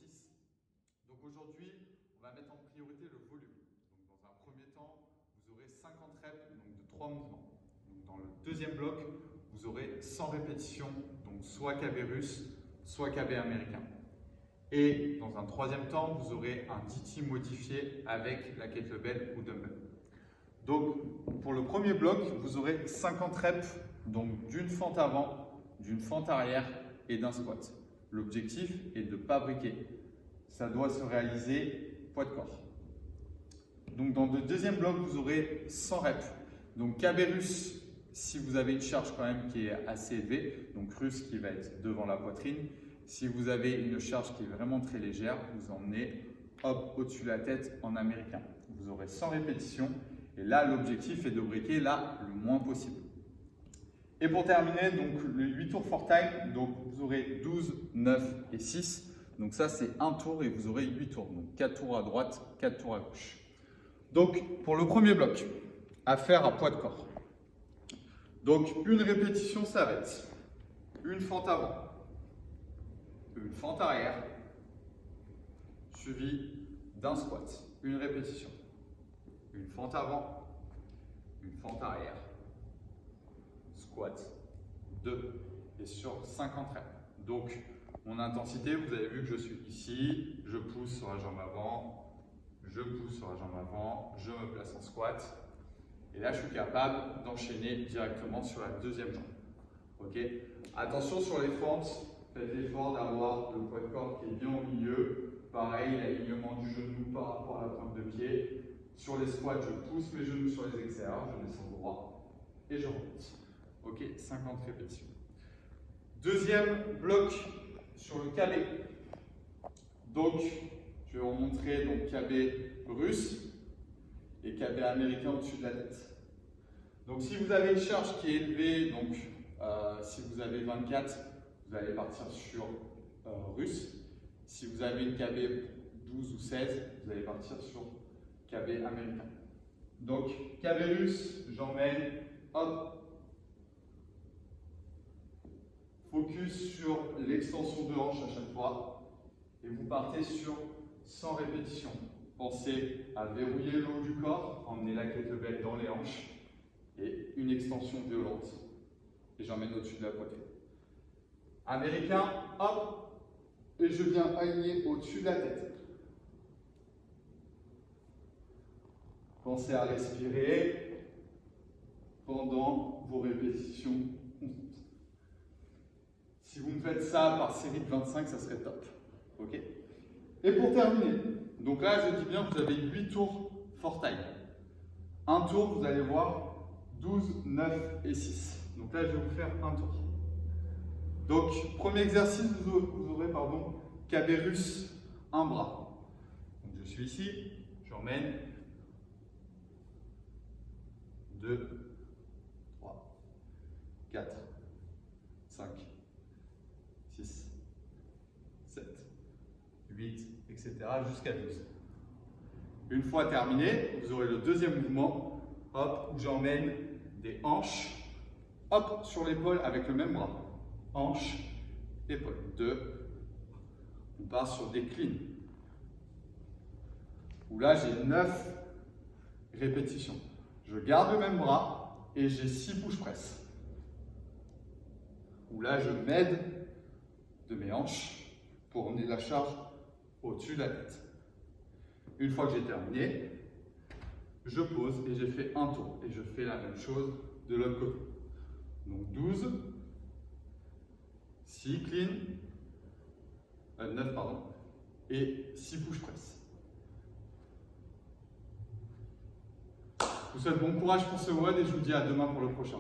10. Donc aujourd'hui, on va mettre en priorité le volume. Donc dans un premier temps, vous aurez 50 reps donc de 3 mouvements. Donc dans le deuxième bloc, vous aurez 100 répétitions, donc soit KB russe, soit KB américain. Et dans un troisième temps, vous aurez un DT modifié avec la kettlebell ou dumbbell. Donc pour le premier bloc, vous aurez 50 reps donc d'une fente avant, d'une fente arrière et d'un squat. L'objectif est de ne pas briquer. Ça doit se réaliser poids de corps. Donc dans le deuxième bloc, vous aurez 100 reps. Donc KB russe, si vous avez une charge quand même qui est assez élevée, donc russe qui va être devant la poitrine. Si vous avez une charge qui est vraiment très légère, vous emmenez hop au-dessus de la tête en américain. Vous aurez 100 répétitions et là l'objectif est de briquer là le moins possible. Et pour terminer, donc le 8 tours for time, donc vous aurez 12, 9 et 6. Donc ça c'est un tour et vous aurez 8 tours. Donc 4 tours à droite, 4 tours à gauche. Donc pour le premier bloc, à faire à poids de corps. Donc une répétition, ça va être une fente avant, une fente arrière, suivi d'un squat. Une répétition. Une fente avant, une fente arrière, squat, 2 et sur 50 reps. Donc mon intensité, vous avez vu que je suis ici, je pousse sur la jambe avant, je pousse sur la jambe avant, je me place en squat. Et là, je suis capable d'enchaîner directement sur la deuxième jambe. Ok. Attention sur les fentes, faites l'effort d'avoir le poids de corps qui est bien au milieu. Pareil, l'alignement du genou par rapport à la pointe de pied. Sur les squats, je pousse mes genoux sur les extérieurs, je descends droit et je remonte. Ok, 50 répétitions. Deuxième bloc sur le KB. Donc, je vais vous montrer donc KB russe et KB américain au-dessus de la tête. Donc si vous avez une charge qui est élevée, donc si vous avez 24, vous allez partir sur russe. Si vous avez une KB 12 ou 16, vous allez partir sur KB américain. Donc KB russe, j'emmène, hop, focus sur l'extension de hanche à chaque fois et vous partez sur 100 répétitions. Pensez à verrouiller le haut du corps, emmener la kettlebell dans les hanches et une extension violente. Et j'emmène au-dessus de la poitrine. Américain, hop, et je viens aligner au-dessus de la tête. Pensez à respirer pendant vos répétitions constantes. Si vous me faites ça par série de 25, ça serait top. Ok ? Et pour terminer, donc là, je dis bien, vous avez 8 tours for time. Un tour, vous allez voir 12, 9 et 6. Donc là, je vais vous faire un tour. Donc, premier exercice, vous aurez KB russe, un bras. Donc, je suis ici, j'emmène 2, 3, 4, 5, 6, 7, 8, etc. jusqu'à 12. Une fois terminé, vous aurez le deuxième mouvement, hop, où j'emmène des hanches, hop, sur l'épaule avec le même bras. Hanche, épaule. 2. On part sur des cleans. Où là, j'ai 9 répétitions. Je garde le même bras et j'ai 6 push press. Où là, je m'aide de mes hanches pour emmener la charge au-dessus de la tête. Une fois que j'ai terminé, je pose et j'ai fait un tour. Et je fais la même chose de l'autre côté. Donc 12, 6 clean, 9 pardon, et 6 push press. Je vous souhaite bon courage pour ce WOD et je vous dis à demain pour le prochain.